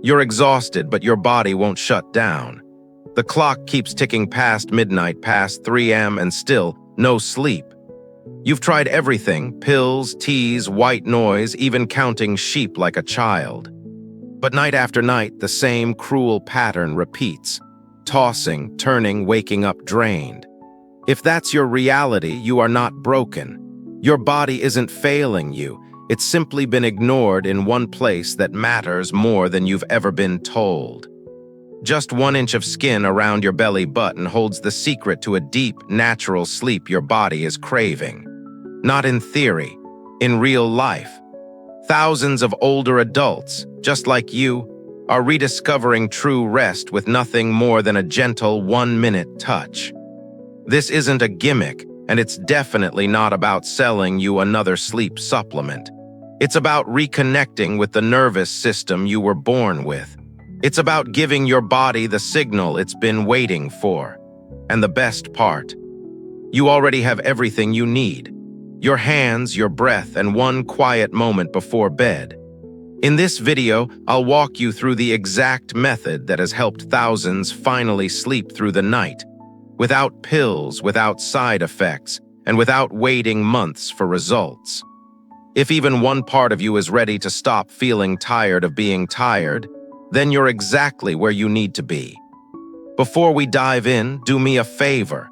You're exhausted, but your body won't shut down. The clock keeps ticking past midnight, past 3 a.m., and still no sleep. You've tried everything: pills, teas, white noise, even counting sheep like a child. But night after night, the same cruel pattern repeats: tossing, turning, waking up drained. If that's your reality, you are not broken. Your body isn't failing you. It's simply been ignored in one place that matters more than you've ever been told. Just 1 inch of skin around your belly button holds the secret to a deep, natural sleep your body is craving. Not in theory, in real life. Thousands of older adults, just like you, are rediscovering true rest with nothing more than a gentle 1-minute touch. This isn't a gimmick, and it's definitely not about selling you another sleep supplement. It's about reconnecting with the nervous system you were born with. It's about giving your body the signal it's been waiting for. And the best part, you already have everything you need: your hands, your breath, and one quiet moment before bed. In this video, I'll walk you through the exact method that has helped thousands finally sleep through the night, without pills, without side effects, and without waiting months for results. If even one part of you is ready to stop feeling tired of being tired, then you're exactly where you need to be. Before we dive in, do me a favor.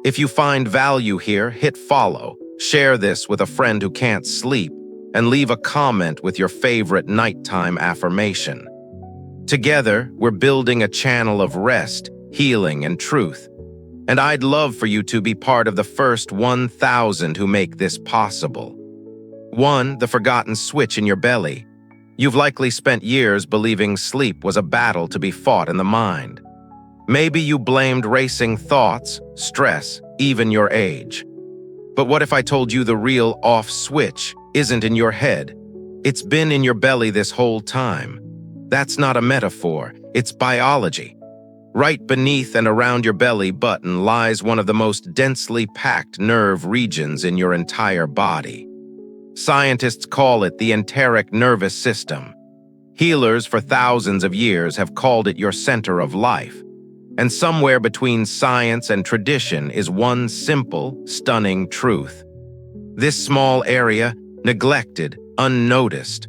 If you find value here, hit follow, share this with a friend who can't sleep, and leave a comment with your favorite nighttime affirmation. Together, we're building a channel of rest, healing, and truth. And I'd love for you to be part of the first 1,000 who make this possible. 1. The forgotten switch in your belly. You've likely spent years believing sleep was a battle to be fought in the mind. Maybe you blamed racing thoughts, stress, even your age. But what if I told you the real off switch isn't in your head? It's been in your belly this whole time. That's not a metaphor, it's biology. Right beneath and around your belly button lies one of the most densely packed nerve regions in your entire body. Scientists call it the enteric nervous system. Healers for thousands of years have called it your center of life. And somewhere between science and tradition is one simple, stunning truth. This small area, neglected, unnoticed,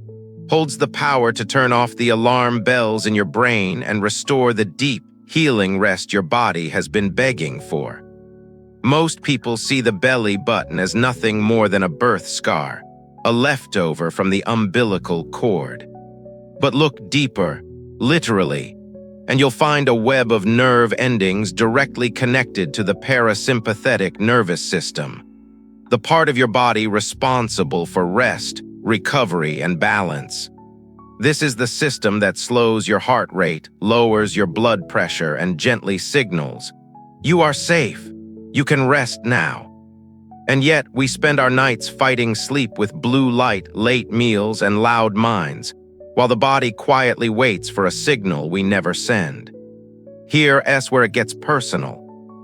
holds the power to turn off the alarm bells in your brain and restore the deep, healing rest your body has been begging for. Most people see the belly button as nothing more than a birth scar, a leftover from the umbilical cord. But look deeper, literally, and you'll find a web of nerve endings directly connected to the parasympathetic nervous system, the part of your body responsible for rest, recovery, and balance. This is the system that slows your heart rate, lowers your blood pressure, and gently signals, "You are safe. You can rest now." And yet, we spend our nights fighting sleep with blue light, late meals, and loud minds, while the body quietly waits for a signal we never send. Here's where it gets personal.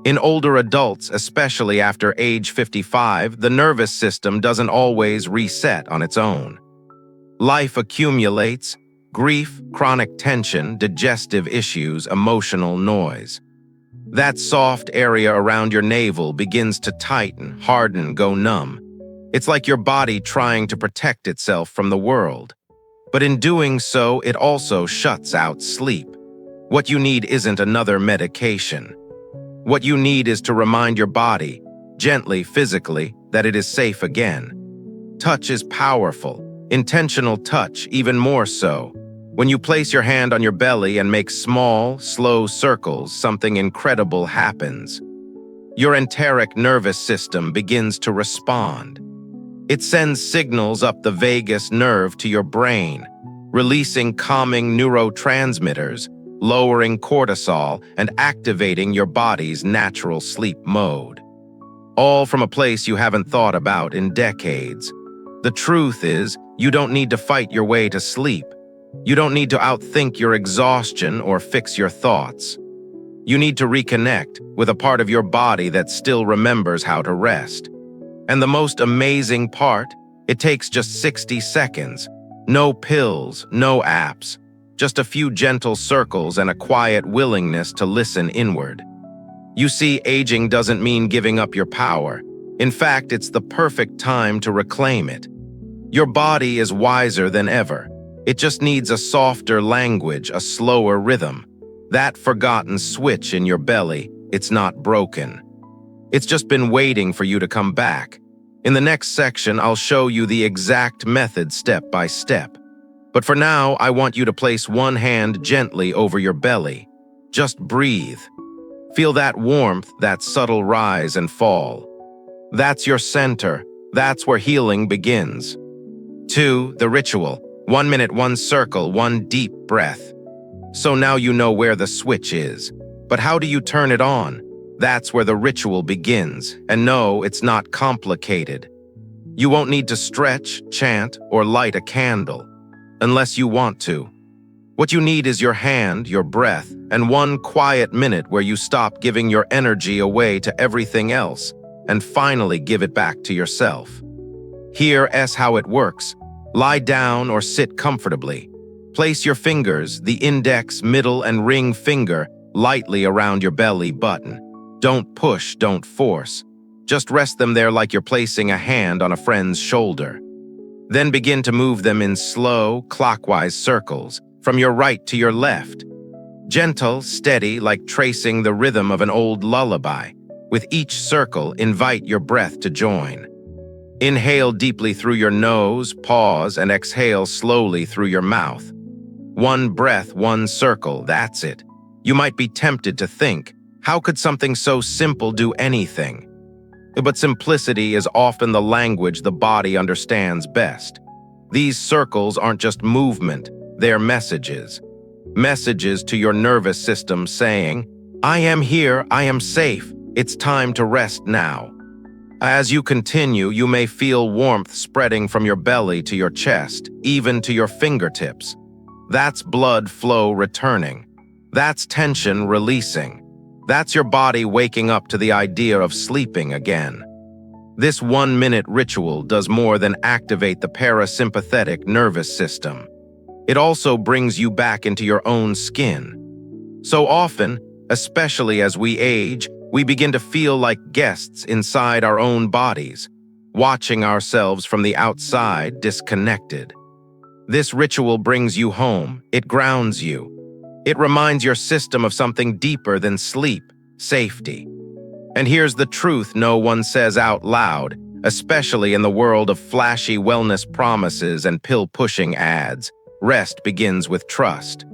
In older adults, especially after age 55, the nervous system doesn't always reset on its own. Life accumulates: grief, chronic tension, digestive issues, emotional noise. That soft area around your navel begins to tighten, harden, go numb. It's like your body trying to protect itself from the world. But in doing so, it also shuts out sleep. What you need isn't another medication. What you need is to remind your body, gently, physically, that it is safe again. Touch is powerful. Intentional touch, even more so. When you place your hand on your belly and make small, slow circles, something incredible happens. Your enteric nervous system begins to respond. It sends signals up the vagus nerve to your brain, releasing calming neurotransmitters, lowering cortisol, and activating your body's natural sleep mode. All from a place you haven't thought about in decades. The truth is, you don't need to fight your way to sleep. You don't need to outthink your exhaustion or fix your thoughts. You need to reconnect with a part of your body that still remembers how to rest. And the most amazing part, it takes just 60 seconds. No pills, no apps. just a few gentle circles and a quiet willingness to listen inward. You see, aging doesn't mean giving up your power. In fact, it's the perfect time to reclaim it. Your body is wiser than ever. It just needs a softer language, a slower rhythm. That forgotten switch in your belly, it's not broken. It's just been waiting for you to come back. In the next section, I'll show you the exact method step by step. But for now, I want you to place one hand gently over your belly. Just breathe. Feel that warmth, that subtle rise and fall. That's your center. That's where healing begins. 2. The ritual. 1 minute, 1 circle, 1 deep breath. So now you know where the switch is. But how do you turn it on? That's where the ritual begins. And no, it's not complicated. You won't need to stretch, chant, or light a candle, unless you want to. What you need is your hand, your breath, and 1 quiet minute where you stop giving your energy away to everything else and finally give it back to yourself. Here's how it works. Lie down or sit comfortably. Place your fingers, the index, middle, and ring finger, lightly around your belly button. Don't push, don't force. Just rest them there like you're placing a hand on a friend's shoulder. Then begin to move them in slow, clockwise circles, from your right to your left. Gentle, steady, like tracing the rhythm of an old lullaby. With each circle, invite your breath to join. Inhale deeply through your nose, pause, and exhale slowly through your mouth. 1 breath, 1 circle, that's it. You might be tempted to think, how could something so simple do anything? But simplicity is often the language the body understands best. These circles aren't just movement, they're messages. Messages to your nervous system saying, I am here, I am safe, it's time to rest now. As you continue, you may feel warmth spreading from your belly to your chest, even to your fingertips. That's blood flow returning. That's tension releasing. That's your body waking up to the idea of sleeping again. This 1-minute ritual does more than activate the parasympathetic nervous system. It also brings you back into your own skin. So often, especially as we age, we begin to feel like guests inside our own bodies, watching ourselves from the outside, disconnected. This ritual brings you home. It grounds you. It reminds your system of something deeper than sleep, safety. And here's the truth no one says out loud, especially in the world of flashy wellness promises and pill-pushing ads. Rest begins with trust.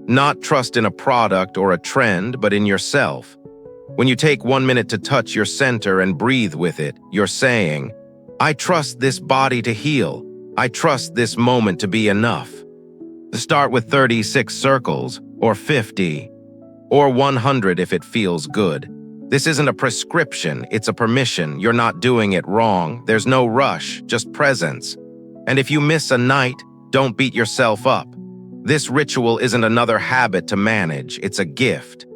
Not trust in a product or a trend, but in yourself. When you take 1 minute to touch your center and breathe with it, you're saying, I trust this body to heal. I trust this moment to be enough. Start with 36 circles, or 50, or 100 if it feels good. This isn't a prescription, it's a permission. You're not doing it wrong. There's no rush, just presence. And if you miss a night, don't beat yourself up. This ritual isn't another habit to manage, it's a gift.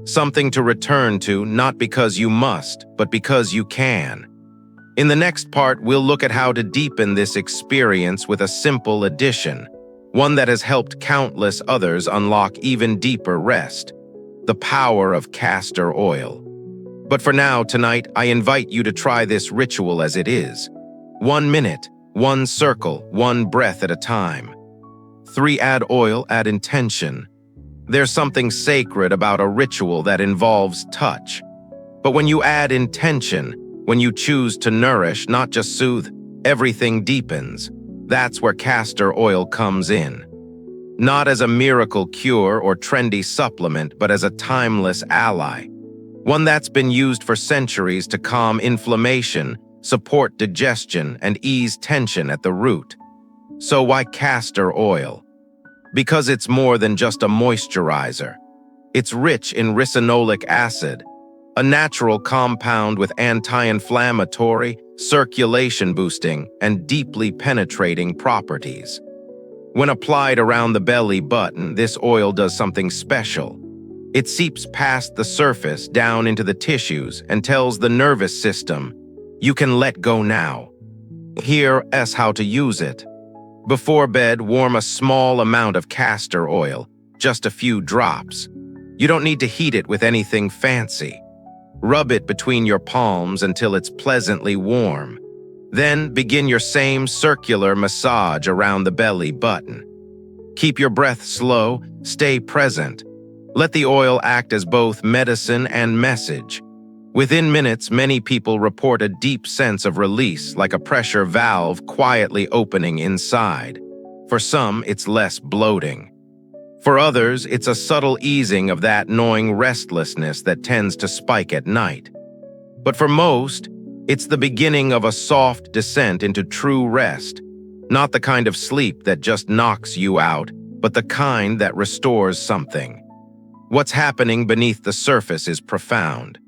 Something to return to, not because you must, but because you can. In the next part, we'll look at how to deepen this experience with a simple addition, one that has helped countless others unlock even deeper rest: the power of castor oil. But for now, tonight, I invite you to try this ritual as it is. 1 minute, 1 circle, 1 breath at a time. 3. Add oil, add intention. There's something sacred about a ritual that involves touch. But when you add intention, when you choose to nourish, not just soothe, everything deepens. That's where castor oil comes in. Not as a miracle cure or trendy supplement, but as a timeless ally. One that's been used for centuries to calm inflammation, support digestion, and ease tension at the root. So why castor oil? Because it's more than just a moisturizer. It's rich in ricinoleic acid, a natural compound with anti-inflammatory, circulation-boosting, and deeply penetrating properties. When applied around the belly button, this oil does something special. It seeps past the surface down into the tissues and tells the nervous system, you can let go now. Here's how to use it. Before bed, warm a small amount of castor oil, just a few drops. You don't need to heat it with anything fancy. Rub it between your palms until it's pleasantly warm. Then begin your same circular massage around the belly button. Keep your breath slow, stay present. Let the oil act as both medicine and message. Within minutes, many people report a deep sense of release, like a pressure valve quietly opening inside. For some, it's less bloating. For others, it's a subtle easing of that gnawing restlessness that tends to spike at night. But for most, it's the beginning of a soft descent into true rest, not the kind of sleep that just knocks you out, but the kind that restores something. What's happening beneath the surface is profound.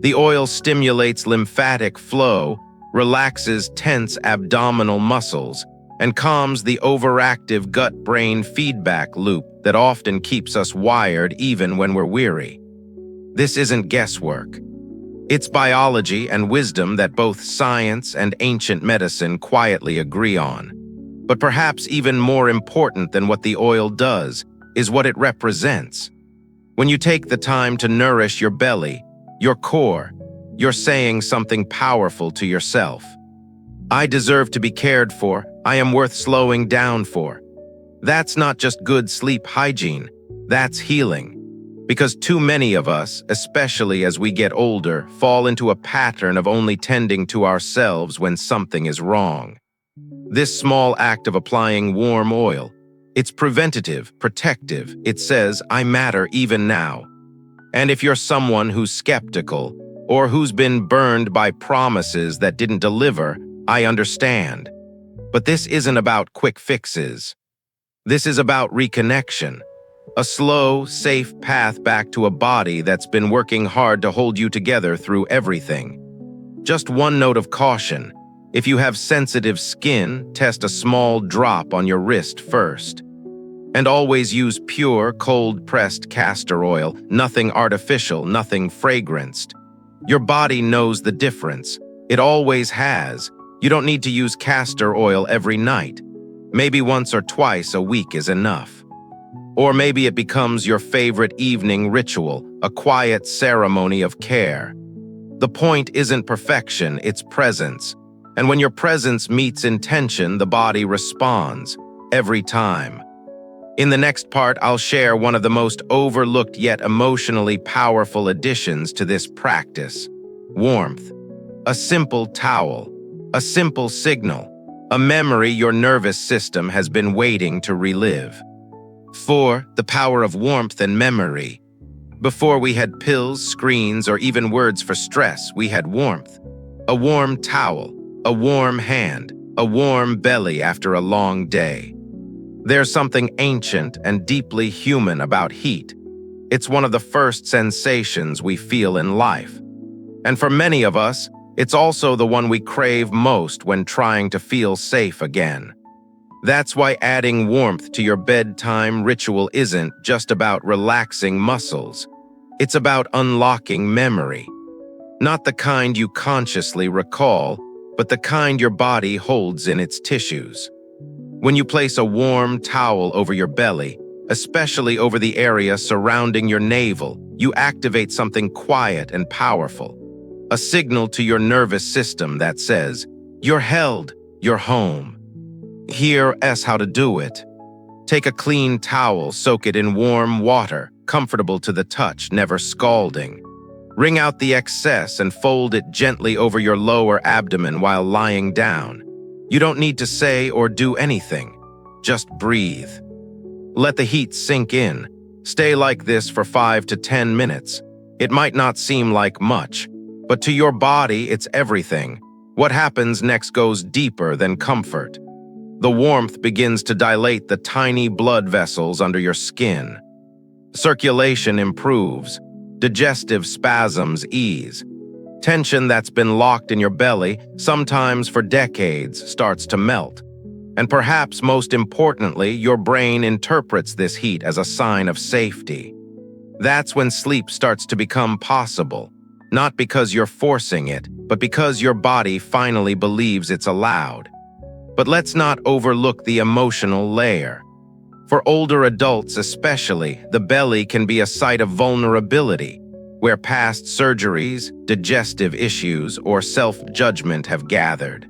The oil stimulates lymphatic flow, relaxes tense abdominal muscles, and calms the overactive gut-brain feedback loop that often keeps us wired even when we're weary. This isn't guesswork. It's biology and wisdom that both science and ancient medicine quietly agree on. But perhaps even more important than what the oil does is what it represents. When you take the time to nourish your belly, your core, you're saying something powerful to yourself. I deserve to be cared for. I am worth slowing down for. That's not just good sleep hygiene, that's healing. Because too many of us, especially as we get older, fall into a pattern of only tending to ourselves when something is wrong. This small act of applying warm oil, it's preventative, protective. It says, I matter even now. And if you're someone who's skeptical or who's been burned by promises that didn't deliver, I understand. But this isn't about quick fixes. This is about reconnection, a slow, safe path back to a body that's been working hard to hold you together through everything. Just one note of caution. If you have sensitive skin, test a small drop on your wrist first. And always use pure, cold-pressed castor oil, nothing artificial, nothing fragranced. Your body knows the difference. It always has. You don't need to use castor oil every night. Maybe once or twice a week is enough. Or maybe it becomes your favorite evening ritual, a quiet ceremony of care. The point isn't perfection, it's presence. And when your presence meets intention, the body responds, every time. In the next part, I'll share one of the most overlooked yet emotionally powerful additions to this practice: warmth. A simple towel, a simple signal, a memory your nervous system has been waiting to relive. 4. The power of warmth and memory. Before we had pills, screens, or even words for stress, we had warmth. A warm towel, a warm hand, a warm belly after a long day. There's something ancient and deeply human about heat. It's one of the first sensations we feel in life. And for many of us, it's also the one we crave most when trying to feel safe again. That's why adding warmth to your bedtime ritual isn't just about relaxing muscles. It's about unlocking memory. Not the kind you consciously recall, but the kind your body holds in its tissues. When you place a warm towel over your belly, especially over the area surrounding your navel, you activate something quiet and powerful. A signal to your nervous system that says, you're held, you're home. Here's how to do it. Take a clean towel, soak it in warm water, comfortable to the touch, never scalding. Wring out the excess and fold it gently over your lower abdomen while lying down. You don't need to say or do anything. Just breathe. Let the heat sink in. Stay like this for 5 to 10 minutes. It might not seem like much, but to your body, it's everything. What happens next goes deeper than comfort. The warmth begins to dilate the tiny blood vessels under your skin. Circulation improves. Digestive spasms ease. Tension that's been locked in your belly, sometimes for decades, starts to melt. And perhaps most importantly, your brain interprets this heat as a sign of safety. That's when sleep starts to become possible, not because you're forcing it, but because your body finally believes it's allowed. But let's not overlook the emotional layer. For older adults especially, the belly can be a site of vulnerability, where past surgeries, digestive issues, or self-judgment have gathered.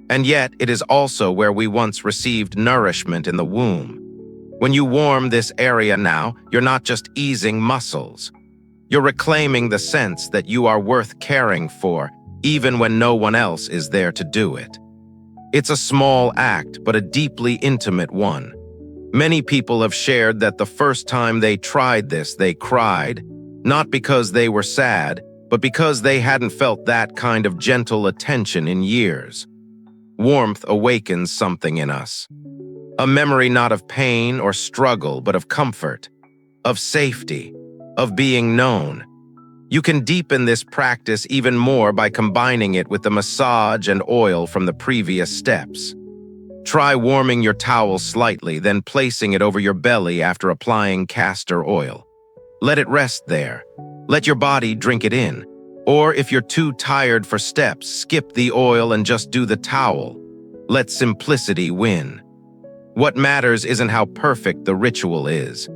And yet, it is also where we once received nourishment in the womb. When you warm this area now, you're not just easing muscles. You're reclaiming the sense that you are worth caring for, even when no one else is there to do it. It's a small act, but a deeply intimate one. Many people have shared that the first time they tried this, they cried, not because they were sad, but because they hadn't felt that kind of gentle attention in years. Warmth awakens something in us. A memory not of pain or struggle, but of comfort, of safety, of being known. You can deepen this practice even more by combining it with the massage and oil from the previous steps. Try warming your towel slightly, then placing it over your belly after applying castor oil. Let it rest there. Let your body drink it in. Or if you're too tired for steps, skip the oil and just do the towel. Let simplicity win. What matters isn't how perfect the ritual is.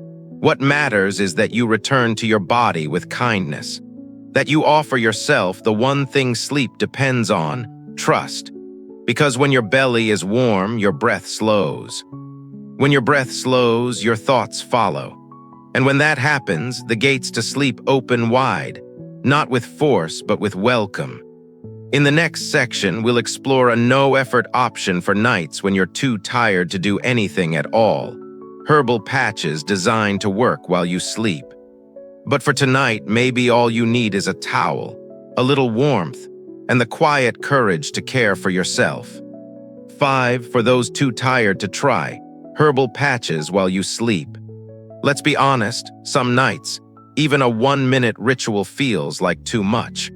What matters is that you return to your body with kindness. That you offer yourself the one thing sleep depends on, trust. Because when your belly is warm, your breath slows. When your breath slows, your thoughts follow. And when that happens, the gates to sleep open wide, not with force, but with welcome. In the next section, we'll explore a no-effort option for nights when you're too tired to do anything at all. Herbal patches designed to work while you sleep. But for tonight, maybe all you need is a towel, a little warmth, and the quiet courage to care for yourself. 5, for those too tired to try, herbal patches while you sleep. Let's be honest, some nights, even a 1-minute ritual feels like too much.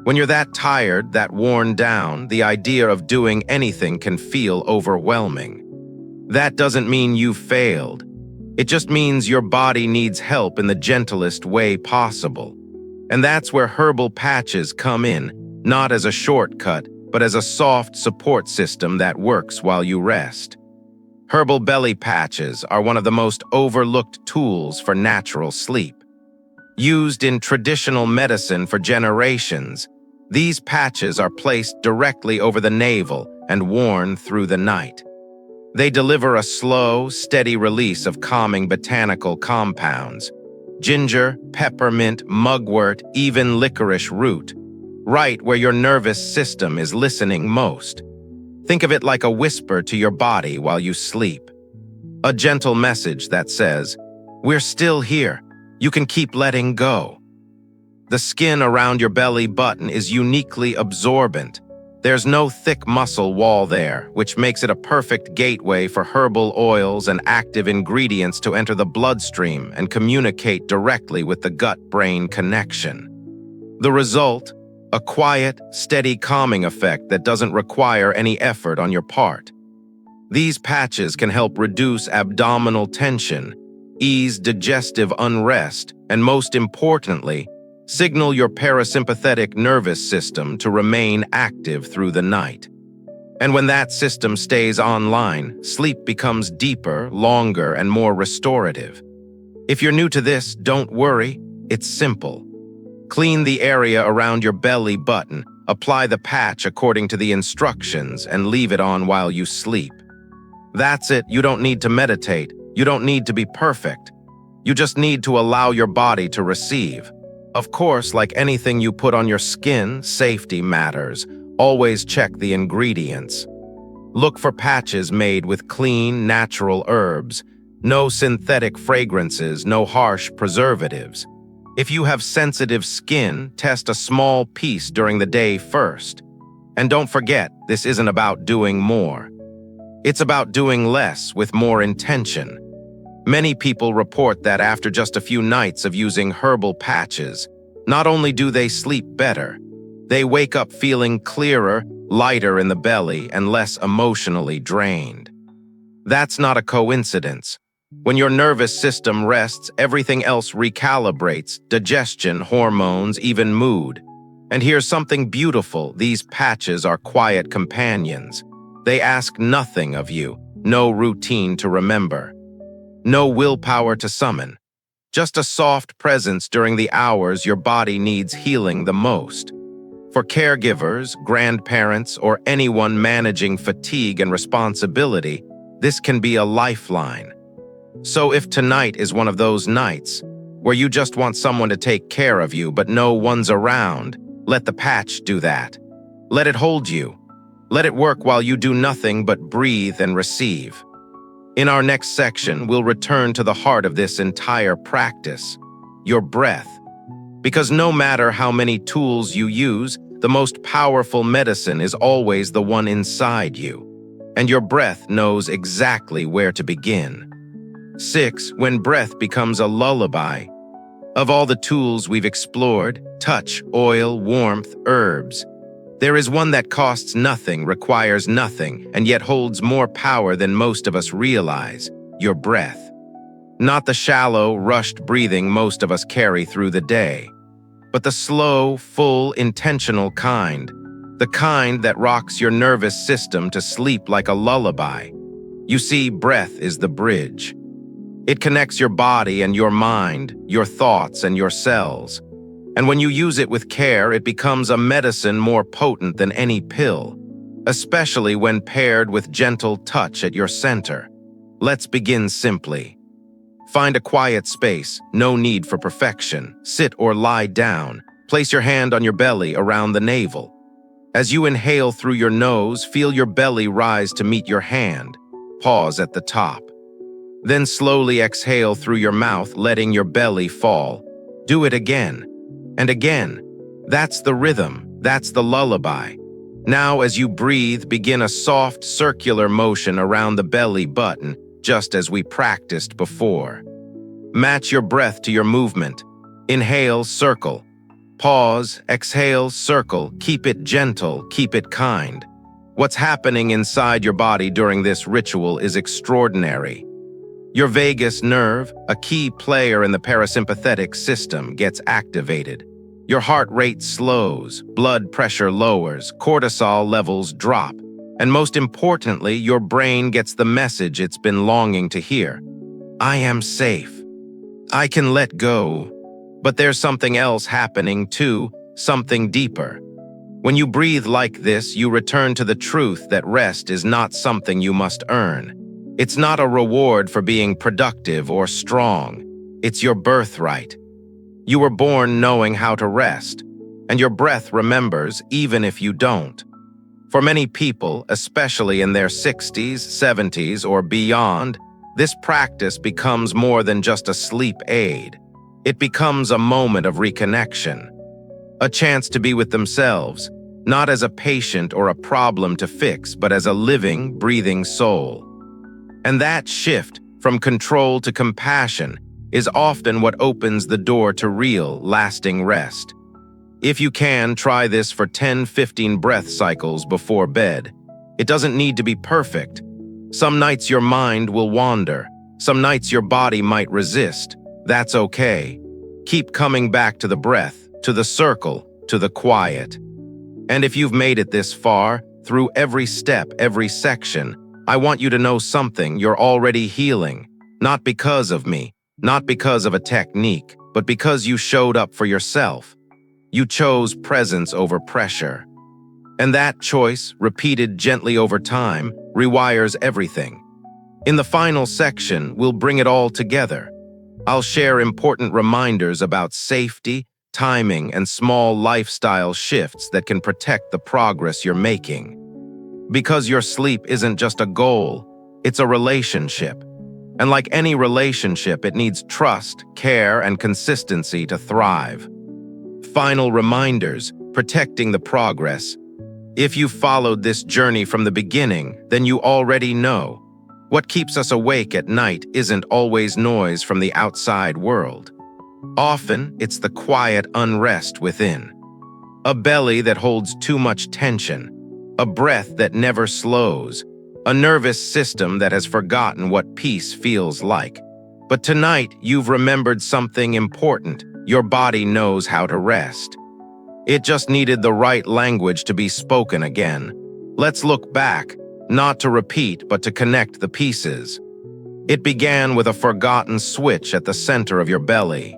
When you're that tired, that worn down, the idea of doing anything can feel overwhelming. That doesn't mean you failed. It just means your body needs help in the gentlest way possible. And that's where herbal patches come in, not as a shortcut, but as a soft support system that works while you rest. Herbal belly patches are one of the most overlooked tools for natural sleep. Used in traditional medicine for generations, these patches are placed directly over the navel and worn through the night. They deliver a slow, steady release of calming botanical compounds, ginger, peppermint, mugwort, even licorice root, right where your nervous system is listening most. Think of it like a whisper to your body while you sleep. A gentle message that says, "We're still here. You can keep letting go." The skin around your belly button is uniquely absorbent. There's no thick muscle wall there, which makes it a perfect gateway for herbal oils and active ingredients to enter the bloodstream and communicate directly with the gut-brain connection. The result? A quiet, steady calming effect that doesn't require any effort on your part. These patches can help reduce abdominal tension, ease digestive unrest, and most importantly, signal your parasympathetic nervous system to remain active through the night. And when that system stays online, sleep becomes deeper, longer, and more restorative. If you're new to this, don't worry, it's simple. Clean the area around your belly button, apply the patch according to the instructions, and leave it on while you sleep. That's it. You don't need to meditate. You don't need to be perfect. You just need to allow your body to receive. Of course, like anything you put on your skin, safety matters. Always check the ingredients. Look for patches made with clean, natural herbs. No synthetic fragrances, no harsh preservatives. If you have sensitive skin, test a small piece during the day first. And don't forget, this isn't about doing more. It's about doing less with more intention. Many people report that after just a few nights of using herbal patches, not only do they sleep better, they wake up feeling clearer, lighter in the belly, and less emotionally drained. That's not a coincidence. When your nervous system rests, everything else recalibrates, digestion, hormones, even mood. And here's something beautiful, these patches are quiet companions. They ask nothing of you, no routine to remember, no willpower to summon, just a soft presence during the hours your body needs healing the most. For caregivers, grandparents, or anyone managing fatigue and responsibility, this can be a lifeline. So if tonight is one of those nights where you just want someone to take care of you but no one's around, let the patch do that. Let it hold you. Let it work while you do nothing but breathe and receive. In our next section, we'll return to the heart of this entire practice, your breath. Because no matter how many tools you use, the most powerful medicine is always the one inside you. And your breath knows exactly where to begin. 6. When breath becomes a lullaby. Of all the tools we've explored, touch, oil, warmth, herbs, there is one that costs nothing, requires nothing, and yet holds more power than most of us realize: your breath. Not the shallow, rushed breathing most of us carry through the day, but the slow, full, intentional kind, the kind that rocks your nervous system to sleep like a lullaby. You see, breath is the bridge. It connects your body and your mind, your thoughts and your cells. And when you use it with care, it becomes a medicine more potent than any pill, especially when paired with gentle touch at your center. Let's begin simply. Find a quiet space, no need for perfection. Sit or lie down. Place your hand on your belly around the navel. As you inhale through your nose, feel your belly rise to meet your hand. Pause at the top. Then slowly exhale through your mouth, letting your belly fall. Do it again. And again. That's the rhythm. That's the lullaby. Now, as you breathe, begin a soft circular motion around the belly button, just as we practiced before. Match your breath to your movement. Inhale, circle. Pause, exhale, circle. Keep it gentle, keep it kind. What's happening inside your body during this ritual is extraordinary. Your vagus nerve, a key player in the parasympathetic system, gets activated. Your heart rate slows, blood pressure lowers, cortisol levels drop, and most importantly, your brain gets the message it's been longing to hear. I am safe. I can let go. But there's something else happening too, something deeper. When you breathe like this, you return to the truth that rest is not something you must earn. It's not a reward for being productive or strong. It's your birthright. You were born knowing how to rest, and your breath remembers even if you don't. For many people, especially in their 60s, 70s, or beyond, this practice becomes more than just a sleep aid. It becomes a moment of reconnection, a chance to be with themselves, not as a patient or a problem to fix, but as a living, breathing soul. And that shift from control to compassion is often what opens the door to real, lasting rest. If you can, try this for 10-15 breath cycles before bed. It doesn't need to be perfect. Some nights your mind will wander. Some nights your body might resist. That's okay. Keep coming back to the breath, to the circle, to the quiet. And if you've made it this far, through every step, every section, I want you to know something: you're already healing. Not because of me, not because of a technique, but because you showed up for yourself. You chose presence over pressure. And that choice, repeated gently over time, rewires everything. In the final section, we'll bring it all together. I'll share important reminders about safety, timing, and small lifestyle shifts that can protect the progress you're making. Because your sleep isn't just a goal, it's a relationship. And like any relationship, it needs trust, care, and consistency to thrive. Final reminders, protecting the progress. If you followed this journey from the beginning, then you already know. What keeps us awake at night isn't always noise from the outside world. Often, it's the quiet unrest within. A belly that holds too much tension, a breath that never slows, a nervous system that has forgotten what peace feels like. But tonight, you've remembered something important. Your body knows how to rest. It just needed the right language to be spoken again. Let's look back. not to repeat but to connect the pieces. It began with a forgotten switch at the center of your belly,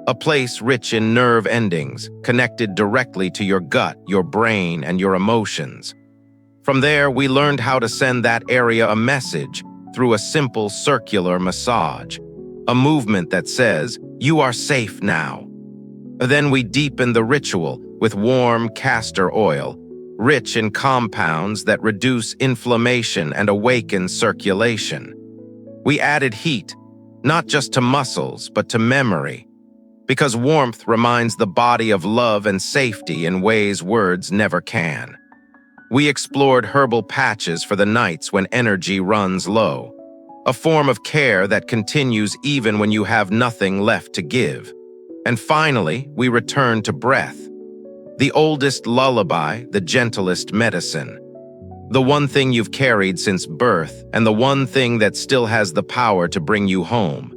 a place rich in nerve endings, connected directly to your gut, your brain, and your emotions. From there, we learned how to send that area a message through a simple circular massage, a movement that says, "You are safe now." Then we deepened the ritual with warm castor oil, rich in compounds that reduce inflammation and awaken circulation. We added heat, not just to muscles, but to memory, because warmth reminds the body of love and safety in ways words never can. We explored herbal patches for the nights when energy runs low, a form of care that continues even when you have nothing left to give. And finally, we returned to breath, the oldest lullaby, the gentlest medicine, the one thing you've carried since birth, and the one thing that still has the power to bring you home.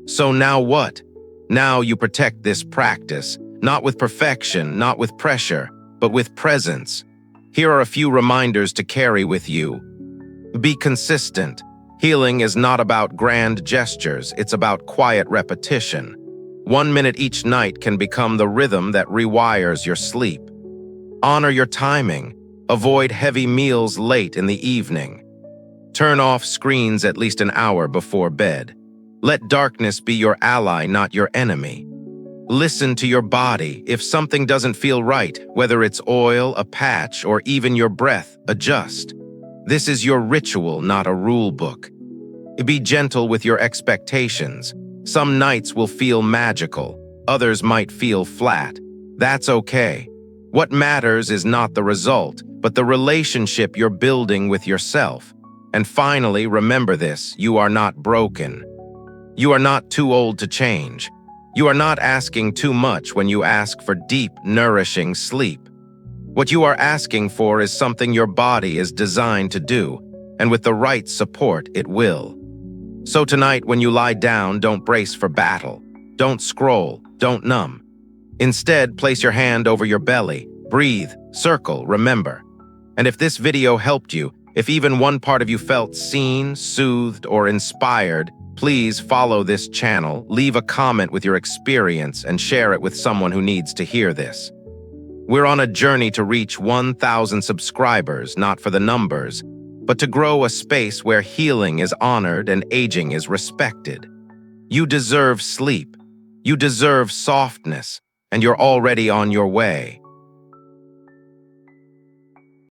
So now what? Now you protect this practice, not with perfection, not with pressure, but with presence. Here are a few reminders to carry with you. Be consistent. Healing is not about grand gestures, it's about quiet repetition. 1 minute each night can become the rhythm that rewires your sleep. Honor your timing. Avoid heavy meals late in the evening. Turn off screens at least an hour before bed. Let darkness be your ally, not your enemy. Listen to your body. If something doesn't feel right, whether it's oil, a patch, or even your breath, adjust. This is your ritual, not a rule book. Be gentle with your expectations. Some nights will feel magical, others might feel flat. That's okay. What matters is not the result, but the relationship you're building with yourself. And finally, remember this: you are not broken. You are not too old to change. You are not asking too much when you ask for deep, nourishing sleep. What you are asking for is something your body is designed to do, and with the right support, it will. So tonight, when you lie down, don't brace for battle. Don't scroll, don't numb. Instead, place your hand over your belly, breathe, circle, remember. And if this video helped you, if even one part of you felt seen, soothed, or inspired, please follow this channel, leave a comment with your experience, and share it with someone who needs to hear this. We're on a journey to reach 1,000 subscribers, not for the numbers, but to grow a space where healing is honored and aging is respected. You deserve sleep. You deserve softness, and you're already on your way.